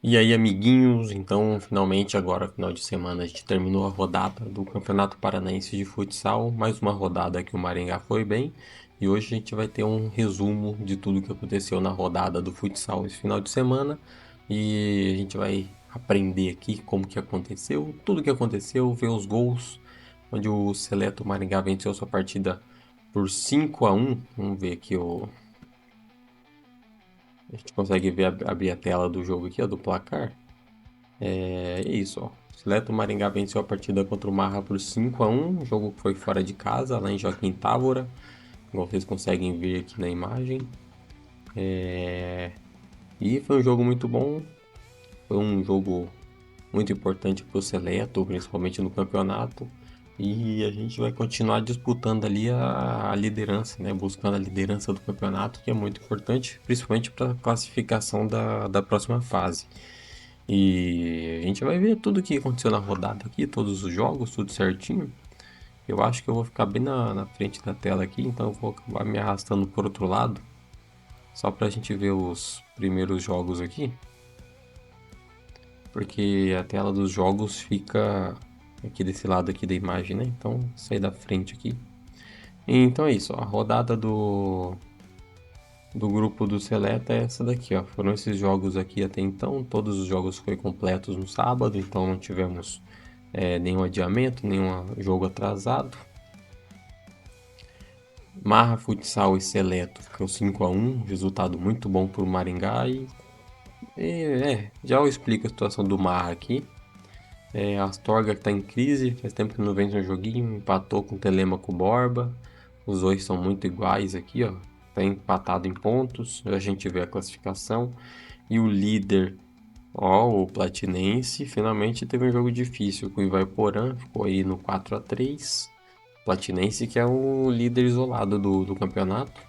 E aí, amiguinhos, então finalmente agora, final de semana, a gente terminou a rodada do Campeonato Paranaense de Futsal, mais uma rodada que o Maringá foi bem, e hoje a gente vai ter um resumo de tudo que aconteceu na rodada do futsal esse final de semana, e a gente vai aprender aqui como que aconteceu, tudo que aconteceu, ver os gols, onde o Seleto Maringá venceu sua partida por 5-1. Vamos ver aqui a gente consegue ver abrir a tela do jogo aqui, ó, do placar. É isso, ó. Seleto Maringá venceu a partida contra o Marra por 5-1. O jogo foi fora de casa, lá em Joaquim Távora. Igual vocês conseguem ver aqui na imagem. E foi um jogo muito bom. Foi um jogo muito importante para o Seleto, principalmente no campeonato. E a gente vai continuar disputando ali a liderança, né? Buscando a liderança do campeonato, que é muito importante, principalmente para a classificação da próxima fase. E a gente vai ver tudo o que aconteceu na rodada aqui, todos os jogos, tudo certinho. Eu acho que eu vou ficar bem na frente da tela aqui, então eu vou acabar me arrastando por outro lado, só pra gente ver os primeiros jogos aqui, porque a tela dos jogos fica aqui desse lado aqui da imagem, né? Então, sair da frente aqui. Então é isso, ó, a rodada do grupo do Seleta é essa daqui, ó. Foram esses jogos aqui até então, todos os jogos foram completos no sábado, então não tivemos nenhum adiamento, nenhum jogo atrasado. Marra Futsal e Seleto ficou 5-1, resultado muito bom para o Maringá já eu explico a situação do Marra aqui. A Astorga está em crise, faz tempo que não vence um joguinho, empatou com o Telêmaco Borba. Os dois são muito iguais aqui, ó. Tá empatado em pontos, a gente vê a classificação. E o líder, ó, o Platinense, finalmente teve um jogo difícil com o Ivaiporã, ficou aí no 4-3. Platinense que é o líder isolado do campeonato.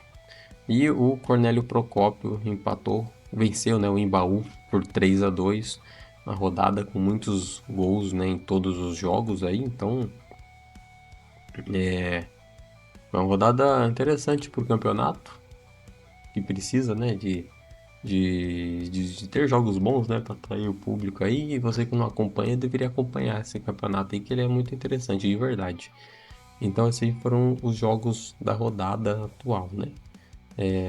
E o Cornélio Procópio empatou, venceu, né, o Embaú por 3-2. Uma rodada com muitos gols, né, em todos os jogos aí, então é uma rodada interessante para o campeonato, que precisa, né, de ter jogos bons, né, para atrair o público aí. E você que não acompanha deveria acompanhar esse campeonato aí, que ele é muito interessante, de verdade. Então, esses foram os jogos da rodada atual, né?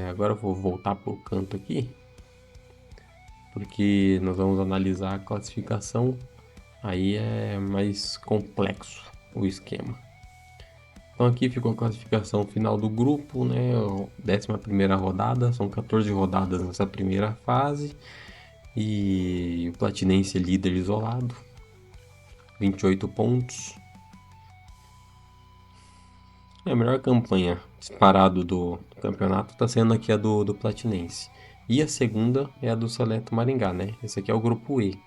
Agora eu vou voltar pro canto aqui, porque nós vamos analisar a classificação. Aí é mais complexo o esquema. Então aqui ficou a classificação final do grupo, né? 11ª rodada, são 14 rodadas nessa primeira fase. E o Platinense é líder isolado, 28 pontos. A melhor campanha disparado do campeonato está sendo aqui a do Platinense. E a segunda é a do Seleto Maringá, né? Esse aqui é o grupo E.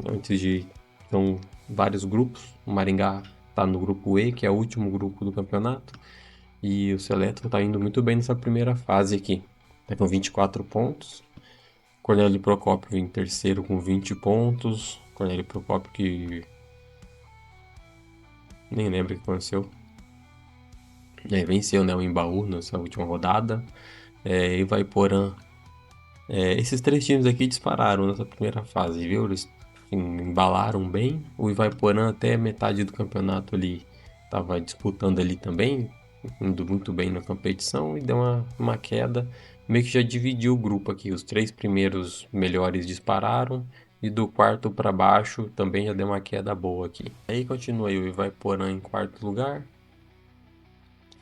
Antes de. São vários grupos. O Maringá está no grupo E, que é o último grupo do campeonato. E o Seleto está indo muito bem nessa primeira fase aqui. Está com 24 pontos. Cornélio Procópio em terceiro com 20 pontos. Cornélio Procópio que nem lembro o que aconteceu. Venceu, né, o Embaú nessa última rodada. Ivaiporã. Esses três times aqui dispararam nessa primeira fase, viu? Eles embalaram bem. O Ivaiporã até metade do campeonato ali estava disputando ali também, indo muito bem na competição e deu uma queda. Meio que já dividiu o grupo aqui. Os três primeiros melhores dispararam e do quarto para baixo também já deu uma queda boa aqui. Aí continua aí o Ivaiporã em quarto lugar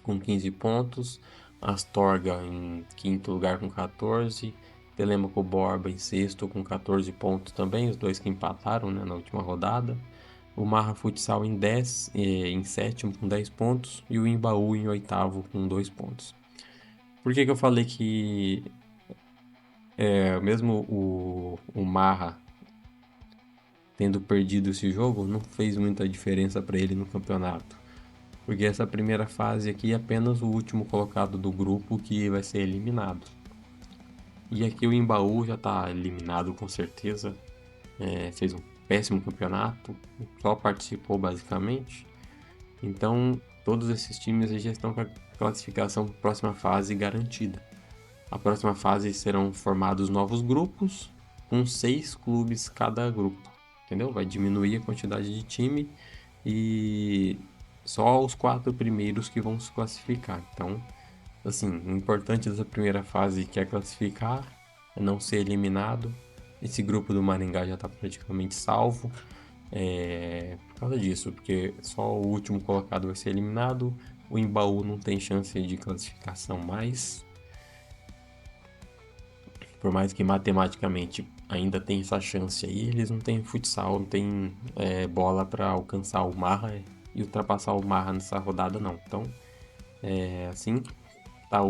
com 15 pontos, Astorga em quinto lugar com 14, Telêmaco Borba em sexto com 14 pontos também, os dois que empataram, né, na última rodada. O Marra Futsal em sétimo com 10 pontos e o Embaú em oitavo com 2 pontos. Por que eu falei que mesmo o Marra tendo perdido esse jogo não fez muita diferença para ele no campeonato? Porque essa primeira fase aqui é apenas o último colocado do grupo que vai ser eliminado. E aqui o Embaú já está eliminado com certeza. Fez um péssimo campeonato, só participou basicamente. Então todos esses times já estão com a classificação para a próxima fase garantida. A próxima fase serão formados novos grupos com 6 clubes cada grupo, entendeu? Vai diminuir a quantidade de time e só os 4 primeiros que vão se classificar. Então, assim, o importante dessa primeira fase que é classificar, é não ser eliminado. Esse grupo do Maringá já está praticamente salvo. Por causa disso, porque só o último colocado vai ser eliminado. O Embaú não tem chance de classificação mais. Por mais que matematicamente ainda tem essa chance aí, eles não têm futsal, não tem bola para alcançar o Marra e ultrapassar o Marra nessa rodada não. Então, assim, tá,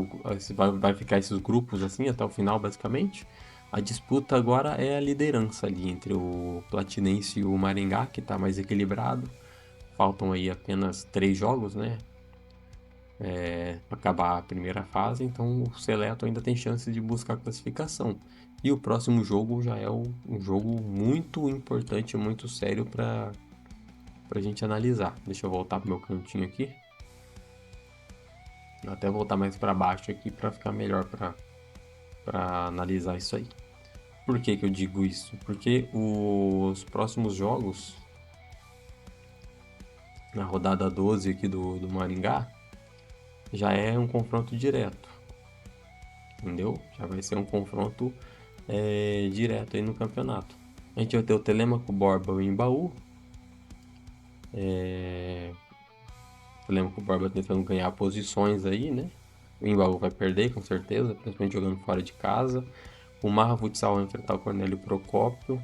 vai ficar esses grupos assim até o final basicamente. A disputa agora é a liderança ali entre o Platinense e o Maringá, que está mais equilibrado. Faltam aí apenas 3 jogos, né? Para acabar a primeira fase, então o Seleto ainda tem chance de buscar classificação. E o próximo jogo já é um jogo muito importante, muito sério para a gente analisar. Deixa eu voltar pro meu cantinho aqui. Vou até voltar mais para baixo aqui para ficar melhor para analisar isso aí. Por que que eu digo isso? Porque os próximos jogos, na rodada 12 aqui do Maringá, já é um confronto direto, entendeu? Já vai ser um confronto direto aí no campeonato. A gente vai ter o Telêmaco, Borba e o Embaú. O Telêmaco, Borba tentando ganhar posições aí, né? O Embaú vai perder com certeza, principalmente jogando fora de casa. O Marra Futsal vai enfrentar o Cornélio Procópio,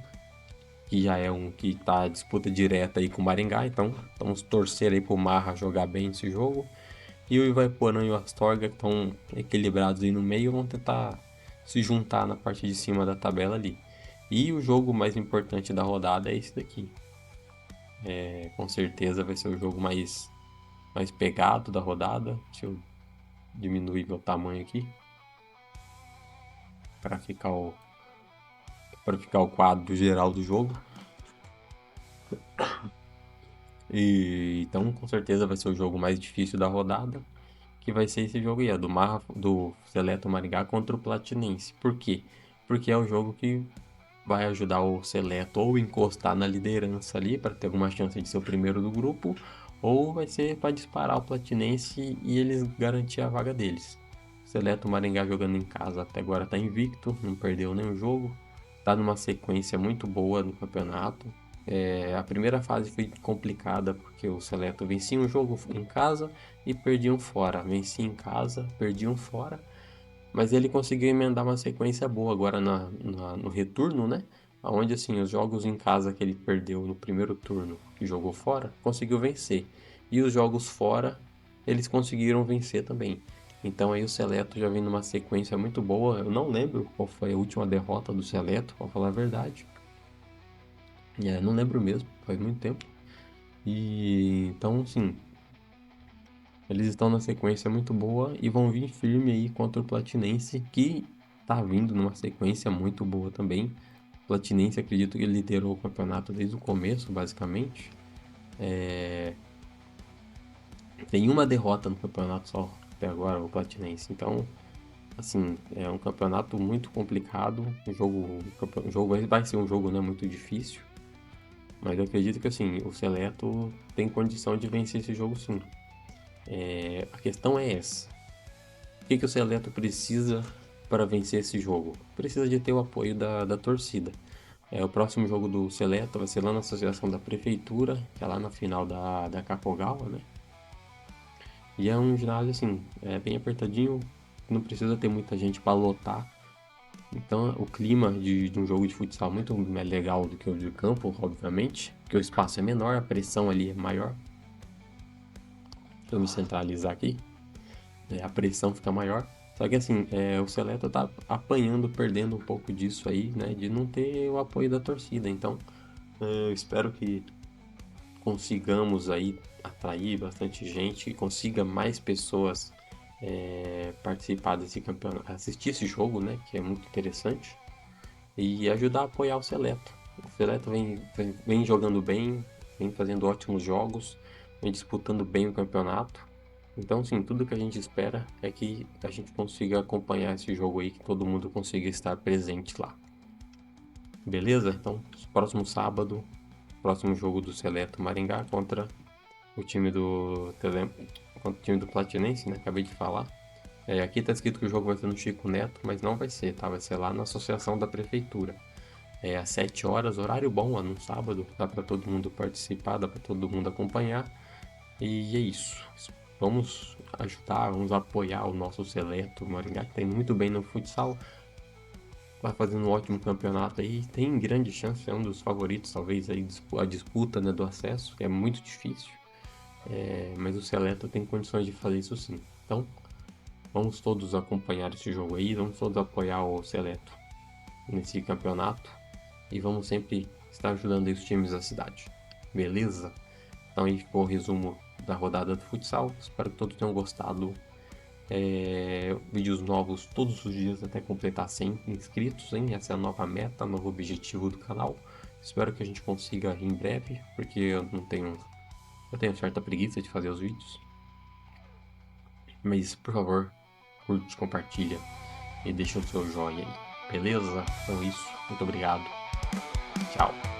que já é um que tá disputa direta aí com o Maringá, então vamos torcer aí pro Marra jogar bem esse jogo. E o Ivaiporã e o Astorga estão equilibrados aí no meio, vão tentar se juntar na parte de cima da tabela ali. E o jogo mais importante da rodada é esse daqui. Com certeza vai ser o jogo mais pegado da rodada. Deixa eu diminuir meu tamanho aqui para ficar o quadro geral do jogo. E então com certeza vai ser o jogo mais difícil da rodada, que vai ser esse jogo aí, do Seleto Maringá contra o Platinense. Por quê? Porque é o jogo que vai ajudar o Seleto ou encostar na liderança ali para ter alguma chance de ser o primeiro do grupo, ou vai ser para disparar o Platinense e eles garantir a vaga deles. O Seleto Maringá jogando em casa até agora está invicto, não perdeu nenhum jogo, está numa sequência muito boa no campeonato. A primeira fase foi complicada porque o Seleto vencia um jogo em casa e perdiam fora. Vencia em casa, perdiam fora. Mas ele conseguiu emendar uma sequência boa agora no retorno, né? Onde assim, os jogos em casa que ele perdeu no primeiro turno, que jogou fora, conseguiu vencer. E os jogos fora, eles conseguiram vencer também. Então aí o Seleto já vem numa sequência muito boa. Eu não lembro qual foi a última derrota do Seleto, pra falar a verdade. Não lembro mesmo, faz muito tempo. E então, sim, eles estão na sequência muito boa e vão vir firme aí contra o Platinense, que tá vindo numa sequência muito boa também. O Platinense, acredito que ele liderou o campeonato desde o começo, basicamente. Tem uma derrota no campeonato só até agora, o Platinense. Então, assim, é um campeonato muito complicado. O jogo vai ser um jogo, né, muito difícil. Mas eu acredito que assim, o Seleto tem condição de vencer esse jogo sim. A questão é essa. O que o Seleto precisa para vencer esse jogo? Precisa de ter o apoio da torcida. O próximo jogo do Seleto vai ser lá na Associação da Prefeitura, que é lá na final da Capogal, né? E é um ginásio assim, bem apertadinho, não precisa ter muita gente para lotar. Então o clima de um jogo de futsal é muito mais legal do que o de campo, obviamente, porque o espaço é menor, a pressão ali é maior. Deixa eu me centralizar aqui. A pressão fica maior. Só que assim, o Seleto tá apanhando, perdendo um pouco disso aí, né? De não ter o apoio da torcida. Então, eu espero que consigamos aí atrair bastante gente, consiga mais pessoas participar desse campeonato, assistir esse jogo, né? Que é muito interessante. E ajudar a apoiar o Seleto. O Seleto vem jogando bem, vem fazendo ótimos jogos, vem disputando bem o campeonato. Então, sim, tudo que a gente espera é que a gente consiga acompanhar esse jogo aí, que todo mundo consiga estar presente lá. Beleza? Então, próximo sábado, próximo jogo do Seleto Maringá contra o time contra o time do Platinense, né? Acabei de falar. Aqui tá escrito que o jogo vai ser no Chico Neto, mas não vai ser, tá? Vai ser lá na Associação da Prefeitura. Às 7 horas, horário bom, lá no sábado, dá para todo mundo participar, dá para todo mundo acompanhar. E é isso. Vamos ajudar, vamos apoiar o nosso Seleto Maringá, que tem muito bem no futsal. Vai fazendo um ótimo campeonato aí, tem grande chance, é um dos favoritos, talvez, aí, a disputa, né, do acesso, que é muito difícil. Mas o Seleto tem condições de fazer isso sim. Então, vamos todos acompanhar esse jogo aí, vamos todos apoiar o Seleto nesse campeonato e vamos sempre estar ajudando aí os times da cidade. Beleza? Então aí ficou o resumo da rodada do futsal. Espero que todos tenham gostado. Vídeos novos todos os dias até completar 100 inscritos, hein? Essa é a nova meta, novo objetivo do canal. Espero que a gente consiga em breve, porque eu tenho certa preguiça de fazer os vídeos. Mas por favor, curte, compartilha e deixa o seu joinha aí. Beleza? Então é isso. Muito obrigado. Tchau.